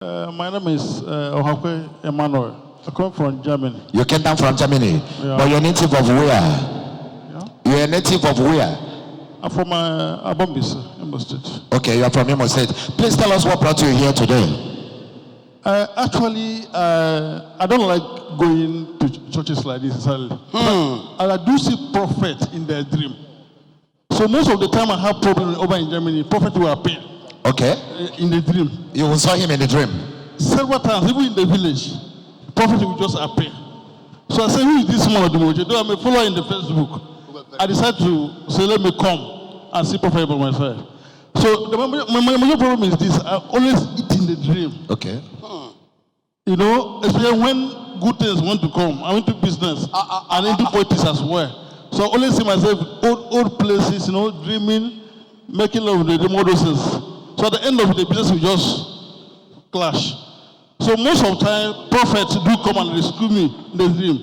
My name is Emmanuel. I come from Germany. You came down from Germany, yeah. But you're native of where? Yeah. You're a native of where? I'm from Abombise, Imo State. Okay, you're from Imo State. Please tell us what brought you here today. Actually, I don't like going to churches like this. And I do see prophet in their dream. So most of the time I have problems over in Germany, prophet will appear. Okay. In the dream. You saw him in the dream? Several times, even in the village, prophet will just appear. So I said, who is this man Odumeje? Though I'm a follower in the Facebook. I decided to say, let me come and see prophet by myself. So my major problem is this: I always eat in the dream. Okay. You know, especially when good things want to come. I'm into business and into politics as well. So I always see myself old places, you know, dreaming, making love with the models. So at the end of the business, we just clash. So most of the time, prophets do come and rescue me in the dream.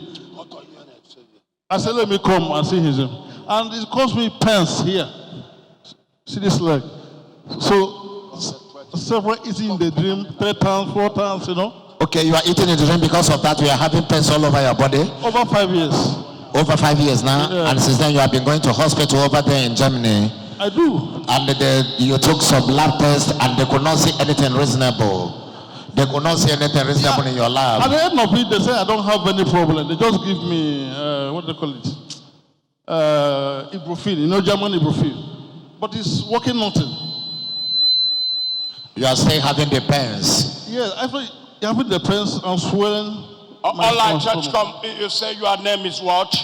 I said, let me come and see his dream. And it cost me pence here. See this leg. So several eating in the dream, 3 times, 4 times, you know. Okay, you are eating in the dream because of that. You are having pence all over your body? Over 5 years. Over 5 years now? Yeah. And since then you have been going to hospital over there in Germany? I do. And you took some lab tests and they could not see anything reasonable. They could not see anything reasonable in your lab. At the end of it, they say I don't have any problem. They just give me, what do they call it? Ibuprofen, you know, German ibuprofen. But it's working nothing. You are still having the pains? Yes, actually, having the pains and swelling. Online church come, you say your name is what?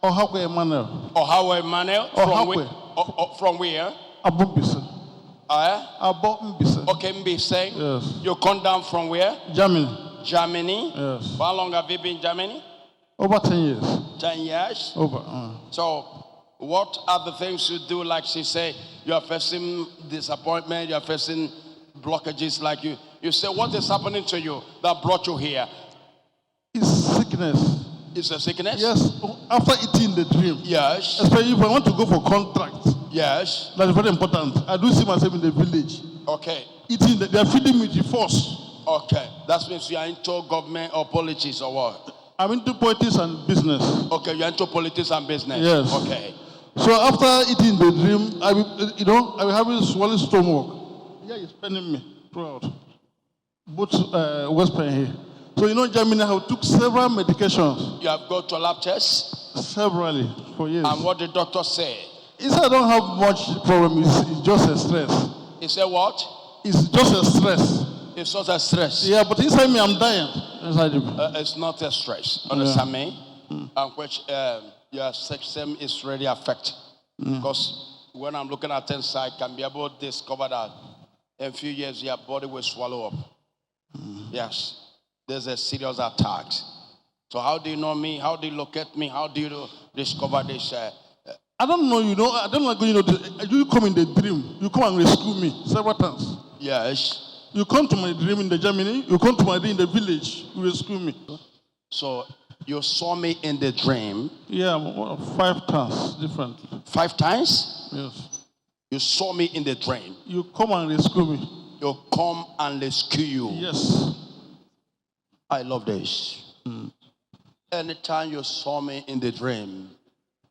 Ohanemere Emmanuel. Ohanemere Emmanuel? From where? Abombise. Abombise. Okay, Mbise. Yes. You come down from where? Germany. Germany? Yes. How long have you been in Germany? Over 10 years. 10 years? Over. So, what are the things you do? Like she say, you are facing disappointment, you are facing blockages. Like you say, what is happening to you that brought you here? It's sickness. It's a sickness? Yes. After eating the dream. Yes. Especially if I want to go for contract. Yes. That's very important. I do see myself in the village. Okay. Eating, they are feeding me the force. Okay. That means you are into government or politics or what? I'm into politics and business. Okay, you're into politics and business. Yes. Okay. So after eating the dream, I will having swollen stomach. Yeah, it's paining me throughout. Both West pain here. So in Germany, I took several medications. You have got to lab tests? Severally, for years. And what the doctor say? He said I don't have much problem. It's just a stress. He said what? It's just a stress. It's not a stress. Yeah, but inside me, I'm dying. Inside me. It's not a stress. Understand me? And which your system is really affected. Because when I'm looking at inside, I can be able to discover that in a few years your body will swallow up. Yes. There's a serious attack. So how do you know me? How do you locate me? How do you discover this? I don't know, I don't like, you come in the dream. You come and rescue me several times. Yes. You come to my dream in the Germany. You come to my dream in the village. You rescue me. So you saw me in the dream? Yeah, 5 times differently. 5 times? Yes. You saw me in the dream? You come and rescue me. You come and rescue you? Yes. I love this. Anytime you saw me in the dream,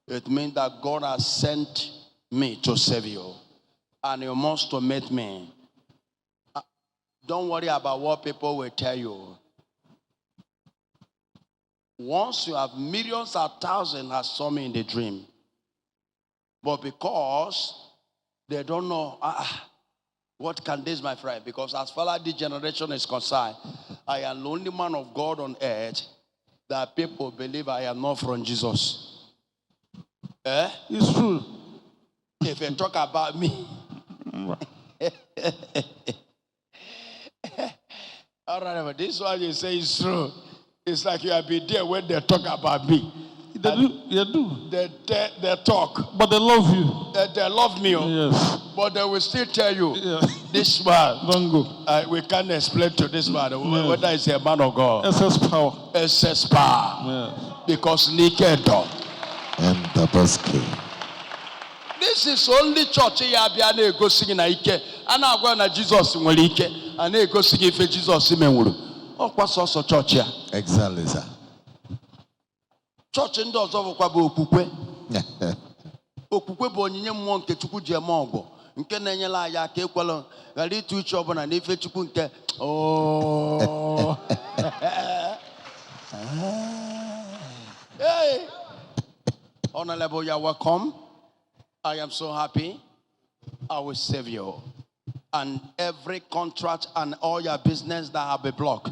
it means that God has sent me to save you. And He wants to meet me. Don't worry about what people will tell you. Once you have millions or thousands that saw me in the dream. But because they don't know, what can this, my friend? Because as far as this generation is concerned, I am the only man of God on earth that people believe I am not from Jesus. It's true. If you talk about me. All right, but this one you say is true. It's like you have been there when they talk about me. They do. They talk. But they love you. They love me. Yes. But they will still tell you, this man. Don't go. We can't explain to this man whether he's a man of God. SS power. SS power. Yes. Because naked dog. And the Bosque. This is only church here go singing na ike. And I'm going to Jesus nwere ike. And they go sing if Jesus Simenwuru. Oh, what's also church here? Exactly, sir. Church in those of Okukwe. Okukwe Bonye Monk, Chuku Jamongo. Nke na-enyela ya ka ekwela ghara ịtụ uche ọbụla na ife Chukwu nke Hey, Honorable, you are welcome. I am so happy. I will save you. And every contract and all your business that have been blocked,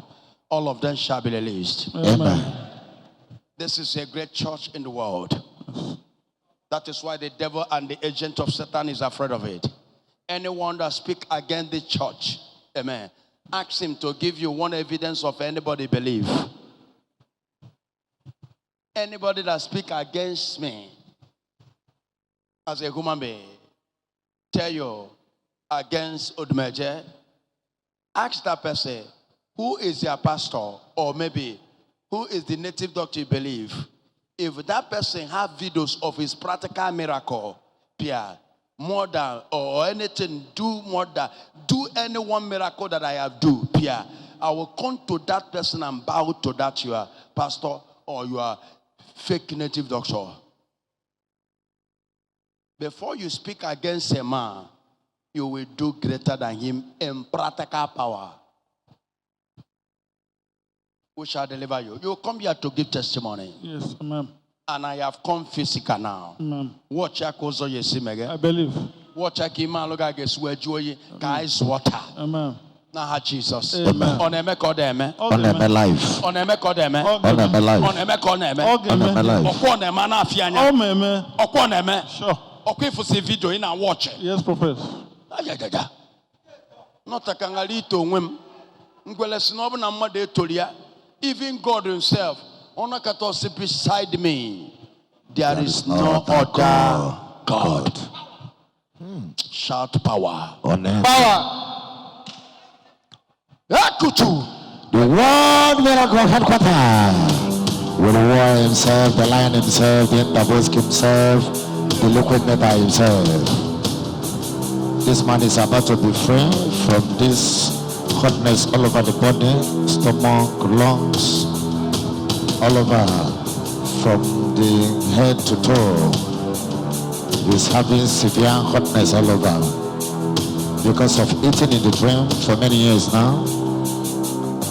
all of them shall be released. Amen. This is a great church in the world. That is why the devil and the agent of Satan is afraid of it. Anyone that speak against the church, amen, ask him to give you one evidence of anybody believe. Anybody that speak against me as a human being, tell you against Odumeje, ask that person, who is your pastor, or maybe who is the native doctor you believe. If that person have videos of his practical miracle, Pierre, more than or anything, do any one miracle that I have do, Pierre, I will come to that person and bow to that your pastor or your fake native doctor. Before you speak against a man, you will do greater than him in practical power. We shall deliver you. You come here to give testimony. Yes, amen. And I have come physical now. Amen. Watch your kozo yesimege. I believe. Watch your kima loga geswe joyi guys water. Amen. Na Jesus. Amen. Oneme kodeme. Oneme life. Oneme kodeme. Oneme life. Oneme kodeme. Oneme life. Okoneme na afianya. Amen. Okoneme. Sure. Okwifu si video ina watch. Yes, Prophet. Ayajaja. Not kangalito onwem. Ngwele sinobu na mmade etoria. Even God himself. Onakato beside me. There is no other God. Shout power. Power. The world miracle headquarters will war himself, the lion himself, the Dabosk himself, the liquid metal himself. This man is about to be free from this hotness all over the body, stomach, lungs, all over, from the head to toe. He's having severe hotness all over because of eating in the dream for many years now.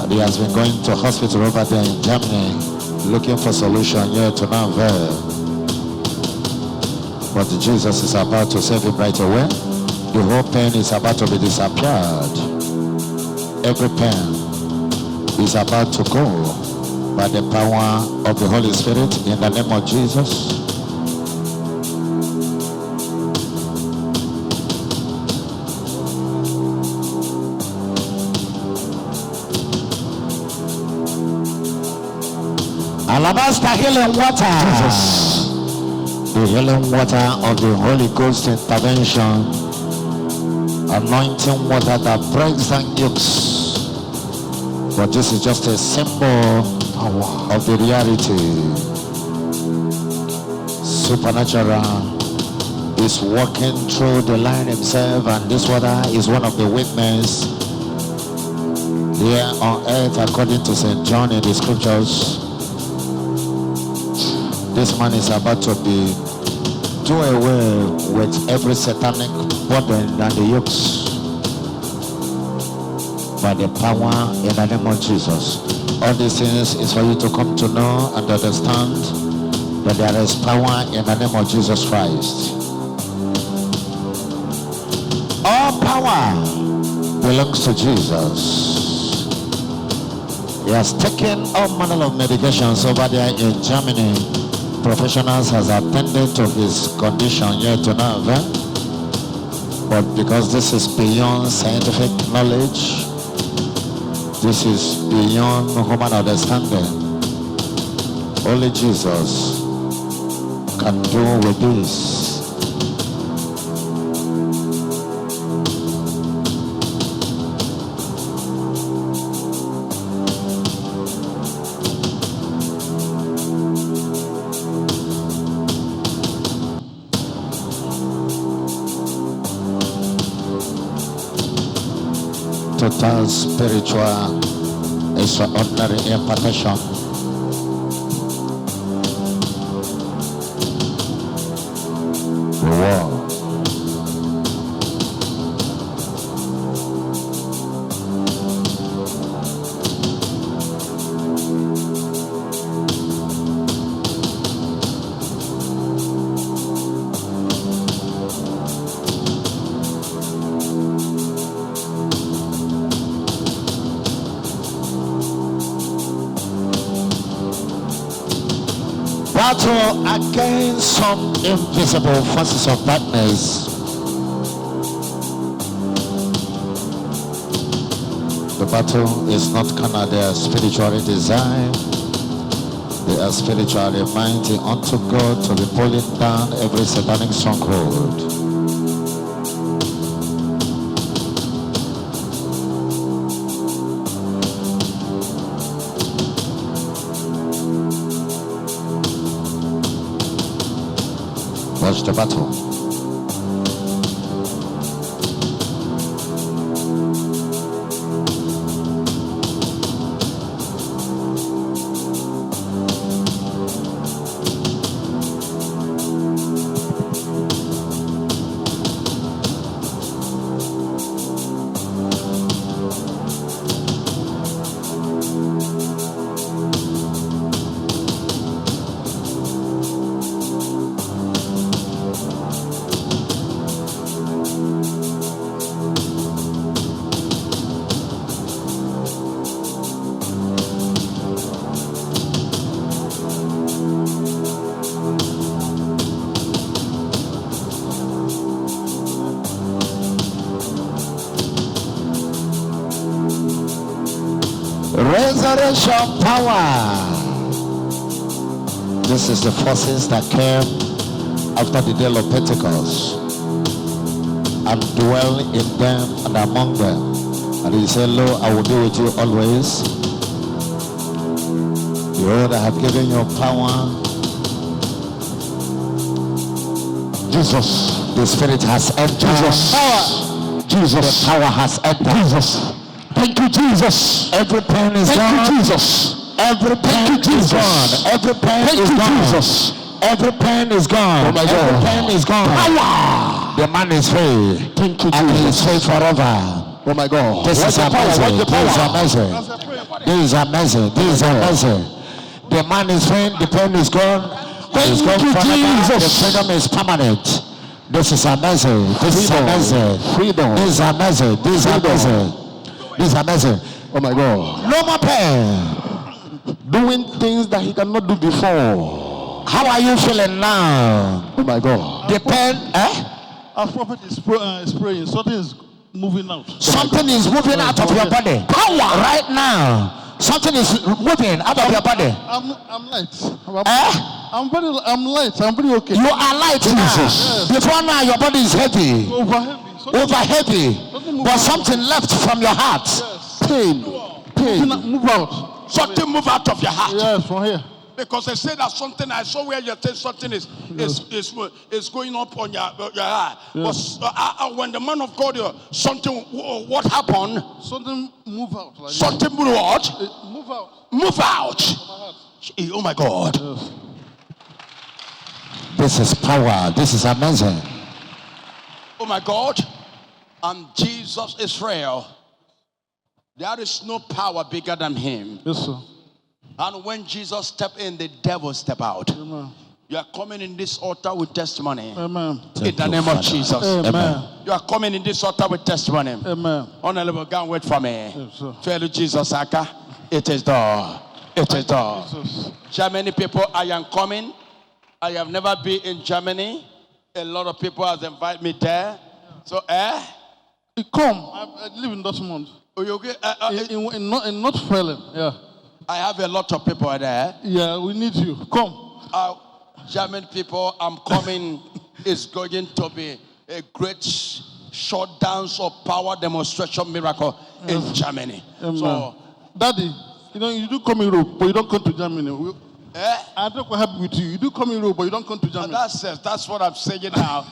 And he has been going to hospital over there in Germany looking for solution here to now there. But Jesus is about to save him right away. The whole pain is about to be disappeared. Every pain is about to go by the power of the Holy Spirit in the name of Jesus. Alabaster healing water. Jesus. The healing water of the Holy Ghost intervention. Anointing water that breaks down yokes. But this is just a symbol of the reality. Supernatural is walking through the line himself, and this water is one of the witnesses here on earth according to St. John in the scriptures. This man is about to be do away with every satanic burden and the yokes by the power in the name of Jesus. All these things is for you to come to know and understand that there is power in the name of Jesus Christ. All power belongs to Jesus. He has taken all manner of medications over there in Germany. Professionals has attended to his condition here to now, but because this is beyond scientific knowledge, this is beyond human understanding, only Jesus can do with this. To total spiritual extraordinary impartation. Reward. Battle against some invisible forces of darkness. The battle is not carnal, they are spiritually designed. They are spiritually mighty unto God to be pulling down every satanic stronghold. Watch the battle. Resurrection power. This is the forces that came after the day of Pentecost and dwell in them and among them. And he said, Lo, I will be with you always. Behold, I have given you power. Jesus, the Spirit has entered. Jesus, power. Jesus, the power has entered. Jesus. Thank you, Jesus. Every pain is gone. Thank you, Jesus. Every pain is gone. Every pain is gone. Jesus. Every pain is gone. Oh my God. Every pain is gone. Power. The man is free. Thank you, Jesus. And he is free forever. Oh my God. This is amazing. This is amazing. This is amazing. This is amazing. The man is free. The pain is gone. Thank you, Jesus. The freedom is permanent. This is amazing. This is amazing. Freedom. This is amazing. This is amazing. This is amazing. Oh my God. No more pain. Doing things that he cannot do before. How are you feeling now? Oh my God. The pain, As prophet is praying, something is moving out. Something is moving out of your body. Power right now. Something is moving out of your body. I'm light. I'm light. I'm very okay. You are light, Jesus. Yes. Before now, your body is heavy. Over heavy. But something left from your heart. Yes. Pain. Move out. Something move out of your heart. Yes, from here. Because they say that something, I saw where you think something is going up on your heart. Yes. But when the man of God, something, what happened? Something move out. Like something move out. Move out. Move out. Oh my God. Yes. This is power. This is amazing. Oh my God. And Jesus is real. There is no power bigger than him. Yes, sir. And when Jesus stepped in, the devil stepped out. Amen. You are coming in this altar with testimony. Amen. In the name of Jesus. Amen. You are coming in this altar with testimony. Amen. Honorable, go and wait for me. Yes, sir. Fellow Jesus, Aka, it is done. It is done. Jesus. Germany people, I am coming. I have never been in Germany. A lot of people have invited me there. So, You come. I live in Dortmund. Oh, you okay? In North Berlin. Yeah. I have a lot of people there. Yeah, we need you. Come. German people, I'm coming. It's going to be a great short dance of power demonstration miracle in Germany. So, Daddy, you do come in Europe, but you don't come to Germany. I don't know what happened with you. You do come in Europe, but you don't come to Germany. That's what I'm saying now.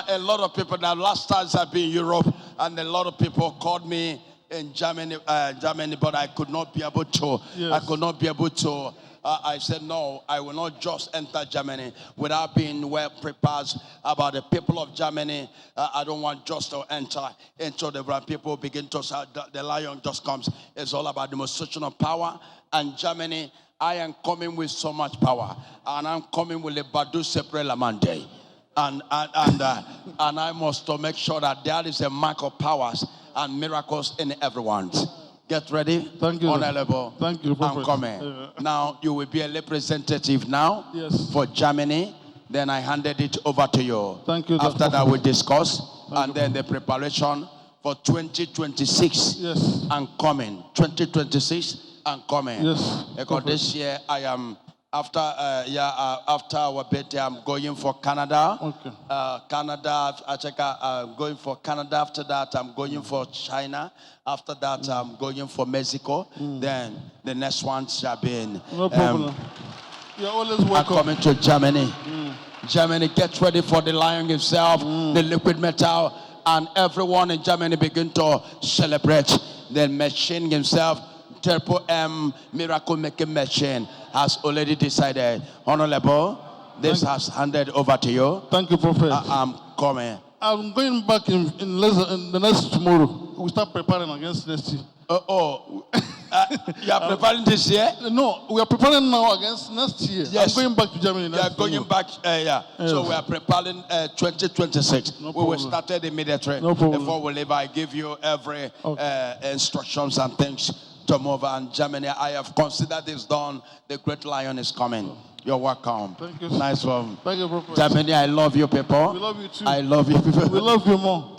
A lot of people now, last times I've been in Europe, and a lot of people called me in Germany, but I could not be able to. Yes. I could not be able to. I said, no, I will not just enter Germany without being well prepared about the people of Germany. I don't want just to enter into the brand. People begin to say, the lion just comes. It's all about demonstration of power. And Germany, I am coming with so much power. And I'm coming with a Badu Sepre Lamande. And I must to make sure that there is a mark of powers and miracles in everyone's. Get ready. Thank you. Honorable. Thank you, Prophet. I'm coming. Now, you will be a representative now. Yes. For Germany. Then I handed it over to you. Thank you. After that, we discuss. And then the preparation for 2026. Yes. And coming. 2026 and coming. Yes. Because this year, I am... After our birthday, I'm going for Canada. Okay. Canada, I'm going for Canada. After that, I'm going for China. After that, I'm going for Mexico. Then the next one shall be in. No problem. You're always I'm welcome. coming to Germany. Germany, get ready for the lion himself, the liquid metal, and everyone in Germany begin to celebrate the machine himself. Triple M miracle making machine has already decided. Honorable, this has handed over to you. Thank you, Prophet. I'm coming. I'm going back in the next tomorrow. We start preparing against next year. You are preparing this year? No, we are preparing now against next year. Yes. I'm going back to Germany next You are going year. back, Yes. So we are preparing 2026. No We will problem. start it immediately. No problem. Before we leave, I give you every instructions and things to move. And Germany, I have considered this done. The great lion is coming. You're welcome. Thank you. Nice one. Thank you, Prophet. Germany, I love you people. We love you too. I love you people. We love you more.